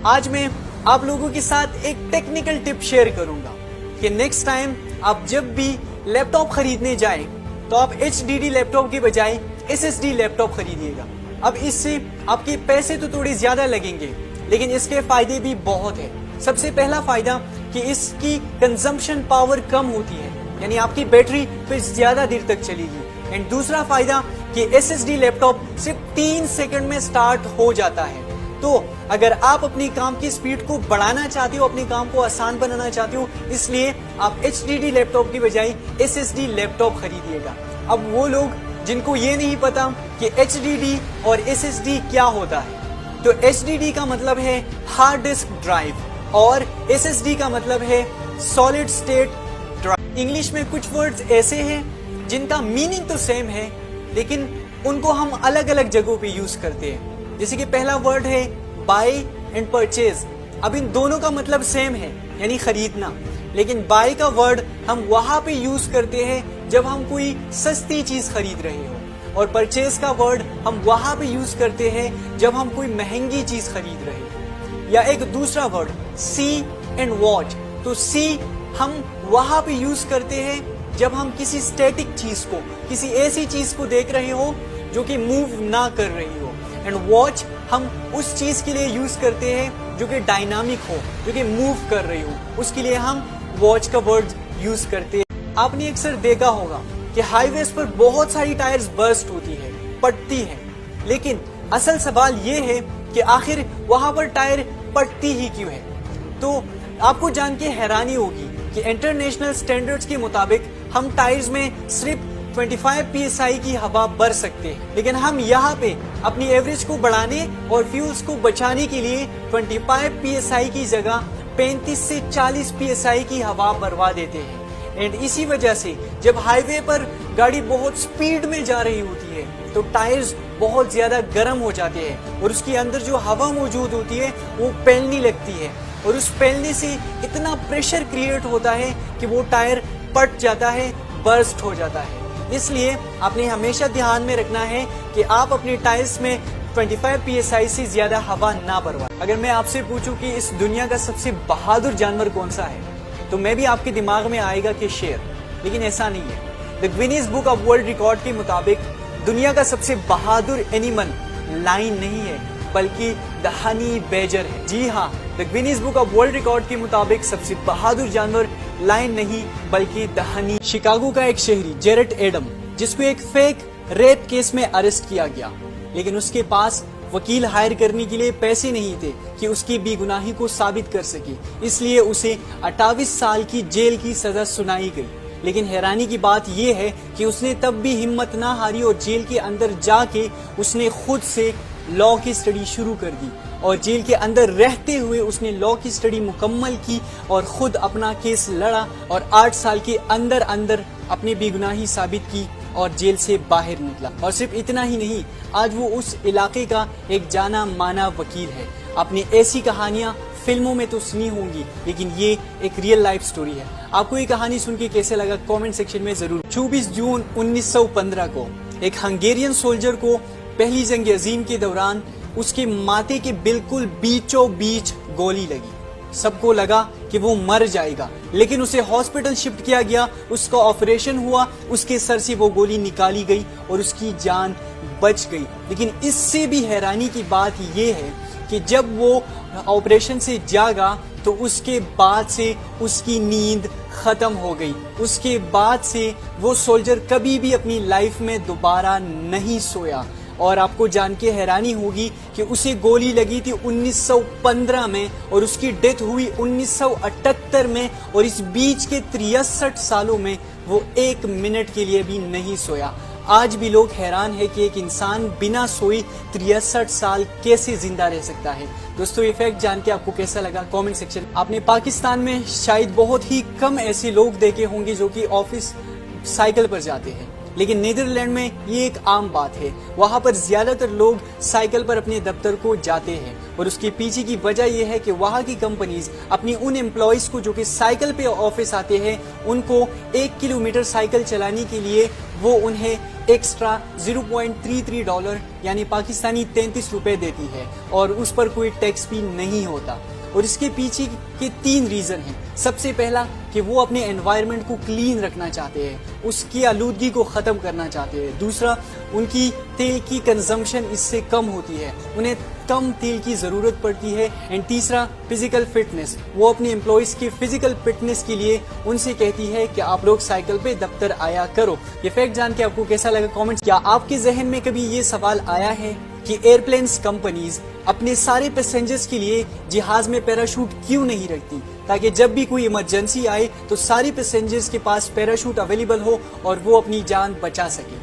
آج میں آپ لوگوں کے ساتھ ایک ٹیکنیکل ٹپ شیئر کروں گا کہ نیکسٹ ٹائم آپ جب بھی لیپ ٹاپ خریدنے جائیں تو آپ HDD لیپ ٹاپ کے بجائے SSD لیپ ٹاپ خریدیے گا. اب اس سے آپ کے پیسے تو تھوڑے زیادہ لگیں گے لیکن اس کے فائدے بھی بہت ہیں. سب سے پہلا فائدہ کہ اس کی کنزمپشن پاور کم ہوتی ہے, یعنی آپ کی بیٹری پھر زیادہ دیر تک چلے گی. اینڈ دوسرا فائدہ کہ SSD لیپ ٹاپ صرف 3 سیکنڈ میں سٹارٹ ہو جاتا ہے. تو اگر آپ اپنی کام کی سپیڈ کو بڑھانا چاہتے ہو, اپنے کام کو آسان بنانا چاہتے ہو, اس لیے آپ HDD لیپ ٹاپ کی بجائے SSD لیپ ٹاپ خریدیے گا. اب وہ لوگ جن کو یہ نہیں پتا کہ HDD اور SSD کیا ہوتا ہے, تو HDD کا مطلب ہے ہارڈ ڈسک ڈرائیو اور SSD کا مطلب ہے سالڈ اسٹیٹ ڈرائیو. انگلش میں کچھ ورڈز ایسے ہیں جن کا میننگ تو سیم ہے لیکن ان کو ہم الگ الگ جگہوں پہ یوز کرتے ہیں. جیسے کہ پہلا ورڈ ہے بائی اینڈ پرچیز. اب ان دونوں کا مطلب سیم ہے یعنی خریدنا, لیکن بائی کا ورڈ ہم وہاں پہ یوز کرتے ہیں جب ہم کوئی سستی چیز خرید رہے ہو, اور پرچیز کا ورڈ ہم وہاں پہ یوز کرتے ہیں جب ہم کوئی مہنگی چیز خرید رہے ہو. یا ایک دوسرا ورڈ سی اینڈ واچ. تو سی ہم وہاں پہ یوز کرتے ہیں جب ہم کسی اسٹیٹک چیز کو, کسی ایسی چیز کو دیکھ رہے ہو جو کہ موو نہ کر رہی ہو. اینڈ واچ ہم اس چیز کے لیے یوز کرتے ہیں جو کہ ڈائنامک ہو, جو کہ موو کر رہی ہو, اس کے لیے ہم واچ کا ورڈ یوز کرتے ہیں. آپ نے اکثر دیکھا ہوگا کہ ہائی ویز پر بہت ساری ٹائرز برسٹ ہوتی ہے, پٹتی ہے, لیکن اصل سوال یہ ہے کہ آخر وہاں پر ٹائر پٹتی ہی کیوں ہے. تو آپ کو جان کے حیرانی ہوگی کہ انٹرنیشنل سٹینڈرڈز کے مطابق ہم ٹائرز میں صرف 25 PSI کی ہوا بھر سکتے ہیں, لیکن ہم یہاں پہ اپنی ایوریج کو بڑھانے اور فیولز کو بچانے کے لیے 25 PSI کی جگہ 35 سے 40 PSI کی ہوا بھروا دیتے ہیں. اینڈ اسی وجہ سے جب ہائی وے پر گاڑی بہت سپیڈ میں جا رہی ہوتی ہے تو ٹائرز بہت زیادہ گرم ہو جاتے ہیں اور اس کے اندر جو ہوا موجود ہوتی ہے وہ پھیلنے لگتی ہے, اور اس پھیلنے سے اتنا پریشر کریٹ ہوتا ہے کہ وہ ٹائر پٹ جاتا ہے, برسٹ ہو جاتا ہے. اس لیے آپ نے ہمیشہ دھیان میں رکھنا ہے کہ آپ اپنے ٹائرز میں 25 PSI سے زیادہ ہوا نہ بھروائیں. اگر میں آپ سے پوچھوں کہ اس دنیا کا سب سے بہادر جانور کون سا ہے تو میں بھی آپ کے دماغ میں آئے گا کہ شیر, لیکن ایسا نہیں ہے. The Guinness book of world record کے مطابق دنیا کا سب سے بہادر اینیمل لائن نہیں ہے بلکہ دا ہنی بیجر ہے. جی ہاں, the Guinness book of world record کے مطابق سب سے بہادر جانور لائن نہیں بلکہ دا ہنی. شکاگو کا ایک شہری جیرٹ ایڈم, جس کو ایک فیک ریپ کیس میں اریسٹ کیا گیا, لیکن اس کے پاس وکیل ہائر کرنے کے لیے پیسے نہیں تھے کہ اس کی بے گناہی کو ثابت کر سکے, اس لیے اسے 28 سال کی جیل کی سزا سنائی گئی. لیکن حیرانی کی بات یہ ہے کہ اس نے تب بھی ہمت نہ ہاری اور جیل کے اندر جا کے اس نے خود سے لاء کی اسٹڈی شروع کر دی, اور جیل کے اندر رہتے ہوئے اس نے لاء کی اسٹڈی مکمل کی اور خود اپنا کیس لڑا, اور 8 سال کے اندر اپنی بے گناہی ثابت کی اور جیل سے باہر نکلا. اور صرف اتنا ہی نہیں, آج وہ اس علاقے کا ایک جانا مانا وکیل ہے. آپ نے ایسی کہانیاں فلموں میں تو سنی ہوں گی, لیکن یہ ایک ریئل لائف سٹوری ہے. آپ کو یہ کہانی سن کے کیسے لگا کامنٹ سیکشن میں ضرور. 24 جون 1915 کو ایک ہنگیرین سولجر کو پہلی جنگ عظیم کے دوران اس کے ماتھے کے بالکل بیچوں بیچ گولی لگی. سب کو لگا کہ وہ مر جائے گا, لیکن اسے ہاسپٹل شفٹ کیا گیا, اس کا آپریشن ہوا, اس کے سر سے وہ گولی نکالی گئی اور اس کی جان بچ گئی. لیکن اس سے بھی حیرانی کی بات یہ ہے کہ جب وہ آپریشن سے جاگا تو اس کے بعد سے اس کی نیند ختم ہو گئی. اس کے بعد سے وہ سولجر کبھی بھی اپنی لائف میں دوبارہ نہیں سویا. اور آپ کو جان کے حیرانی ہوگی کہ اسے گولی لگی تھی 1915 میں اور اس کی ڈیتھ ہوئی 1978 میں, اور اس بیچ کے 63 سالوں میں وہ 1 منٹ کے لیے بھی نہیں سویا. آج بھی لوگ حیران ہے کہ ایک انسان بنا سوئی 63 سال کیسے زندہ رہ سکتا ہے. دوستو, یہ فیکٹ جان کے آپ کو کیسا لگا کامنٹ سیکشن. آپ نے پاکستان میں شاید بہت ہی کم ایسے لوگ دیکھے ہوں گے جو کہ آفس سائیکل پر جاتے ہیں, لیکن نیدرلینڈ میں یہ ایک عام بات ہے. وہاں پر زیادہ تر لوگ سائیکل پر اپنے دفتر کو جاتے ہیں, اور اس کے پیچھے کی وجہ یہ ہے کہ وہاں کی کمپنیز اپنی ان امپلائیز کو جو کہ سائیکل پہ آفس آتے ہیں ان کو 1 کلومیٹر سائیکل چلانے کے لیے وہ انہیں ایکسٹرا $0.33 یعنی پاکستانی 33 روپے دیتی ہے اور اس پر کوئی ٹیکس بھی نہیں ہوتا. اور اس کے پیچھے کے 3 ریزن ہیں. سب سے پہلا کہ وہ اپنے انوائرمنٹ کو کلین رکھنا چاہتے ہیں, اس کی آلودگی کو ختم کرنا چاہتے ہیں. دوسرا, ان کی تیل کی کنزمپشن اس سے کم ہوتی ہے, انہیں کم تیل کی ضرورت پڑتی ہے. اینڈ تیسرا, فزیکل فٹنس, وہ اپنے امپلائیز کی فزیکل فٹنس کے لیے ان سے کہتی ہے کہ آپ لوگ سائیکل پہ دفتر آیا کرو. یہ فیکٹ جان کے آپ کو کیسا لگا کامنٹس. کیا آپ کے ذہن میں کبھی یہ سوال آیا ہے کہ ایئرپلینس کمپنیز اپنے سارے پیسنجرز کے لیے جہاز میں پیراشوٹ کیوں نہیں رکھتی, تاکہ جب بھی کوئی ایمرجنسی آئے تو سارے پیسنجرز کے پاس پیراشوٹ اویلیبل ہو اور وہ اپنی جان بچا سکے؟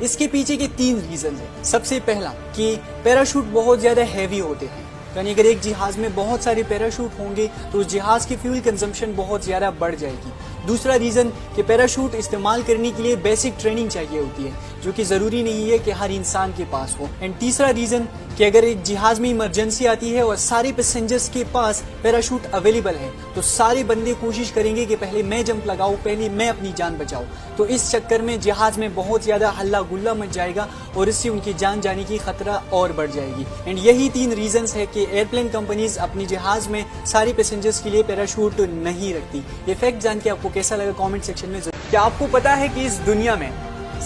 اس کے پیچھے کے 3 ریزنز ہیں. سب سے پہلا کہ پیراشوٹ بہت زیادہ ہیوی ہوتے ہیں, یعنی اگر ایک جہاز میں بہت سارے پیراشوٹ ہوں گے تو اس جہاز کی فیول کنزمپشن بہت زیادہ بڑھ جائے گی. دوسرا ریزن کہ پیراشوٹ استعمال کرنے کے لیے بیسک ٹریننگ چاہیے ہوتی ہے, جو کہ ضروری نہیں ہے کہ ہر انسان کے پاس ہو. اینڈ تیسرا ریزن کہ اگر ایک جہاز میں ایمرجنسی آتی ہے اور سارے پیسنجرز کے پاس پیراشوٹ اویلیبل ہے تو سارے بندے کوشش کریں گے کہ پہلے میں جمپ لگاؤں, پہلے میں اپنی جان بچاؤں. تو اس چکر میں جہاز میں بہت زیادہ ہلا گلا مچ جائے گا اور اس سے ان کی جان جانے کی خطرہ اور بڑھ جائے گی. اینڈ یہی 3 ریزنز ہے کہ ایئرپلین کمپنیز اپنی جہاز میں سارے پیسنجرز کے لیے پیراشوٹ نہیں رکھتی. یہ فیکٹ جان کے آپ کو کیسا لگا کامنٹ سیکشن میں ضرور. کیا آپ کو پتا ہے کہ اس دنیا میں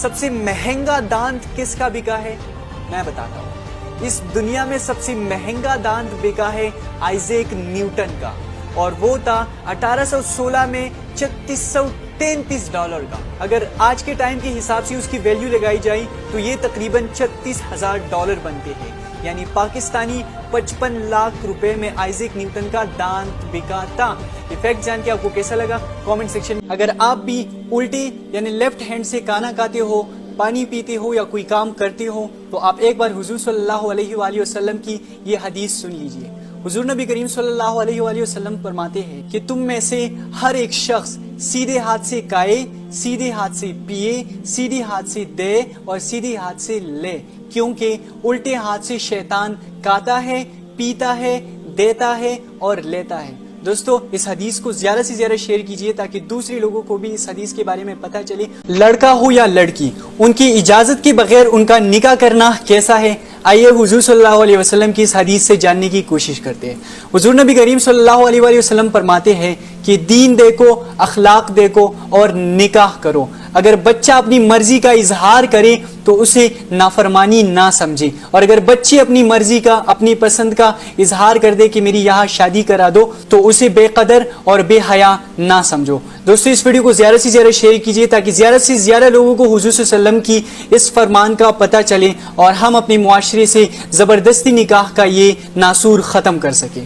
سب سے مہنگا دانت کس کا بکا ہے؟ میں بتاتا ہوں. اس دنیا میں سب سے مہنگا دانت بکا ہے آئزیک نیوٹن کا, اور وہ تھا 1816 میں $3633 کا. اگر آج کے ٹائم کے حساب سے اس کی ویلیو لگائی جائے تو یہ تقریباً $36,000 بنتے ہیں, یعنی پاکستانی 55 لاکھ روپے میں آئزیک نیوٹن کا دانت بکا تھا. یہ فیکٹ جان کے آپ کو کیسا لگا کامنٹ سیکشن. اگر آپ بھی الٹے یعنی لیفٹ ہینڈ سے کھانا کھاتے ہو, پانی پیتے ہو یا کوئی کام کرتے ہو تو آپ ایک بار حضور صلی اللہ علیہ وآلہ وسلم کی یہ حدیث سن لیجئے. حضور نبی کریم صلی اللہ علیہ وآلہ وسلم فرماتے ہیں کہ تم میں سے ہر ایک شخص سیدھے ہاتھ سے کھائے, سیدھے ہاتھ سے پیے, سیدھے ہاتھ سے دے اور سیدھے ہاتھ سے لے, کیونکہ الٹے ہاتھ سے شیطان کھاتا ہے, پیتا ہے, دیتا ہے اور لیتا ہے. دوستو, اس حدیث کو زیادہ سے زیادہ شیئر کیجئے تاکہ دوسرے لوگوں کو بھی اس حدیث کے بارے میں پتہ چلے. لڑکا ہو یا لڑکی, ان کی اجازت کے بغیر ان کا نکاح کرنا کیسا ہے؟ آئیے حضور صلی اللہ علیہ وسلم کی اس حدیث سے جاننے کی کوشش کرتے ہیں. حضور نبی کریم صلی اللہ علیہ وآلہ وسلم فرماتے ہیں کہ دین دیکھو, اخلاق دیکھو اور نکاح کرو. اگر بچہ اپنی مرضی کا اظہار کرے تو اسے نافرمانی نہ سمجھے, اور اگر بچے اپنی مرضی کا, اپنی پسند کا اظہار کر دے کہ میری یہاں شادی کرا دو تو اسے بے قدر اور بے حیا نہ سمجھو. دوستو, اس ویڈیو کو زیادہ سے زیادہ شیئر کیجئے تاکہ زیادہ سے زیادہ لوگوں کو حضور صلی اللہ علیہ وسلم کی اس فرمان کا پتہ چلے اور ہم اپنے معاشرے سے زبردستی نکاح کا یہ ناسور ختم کر سکیں.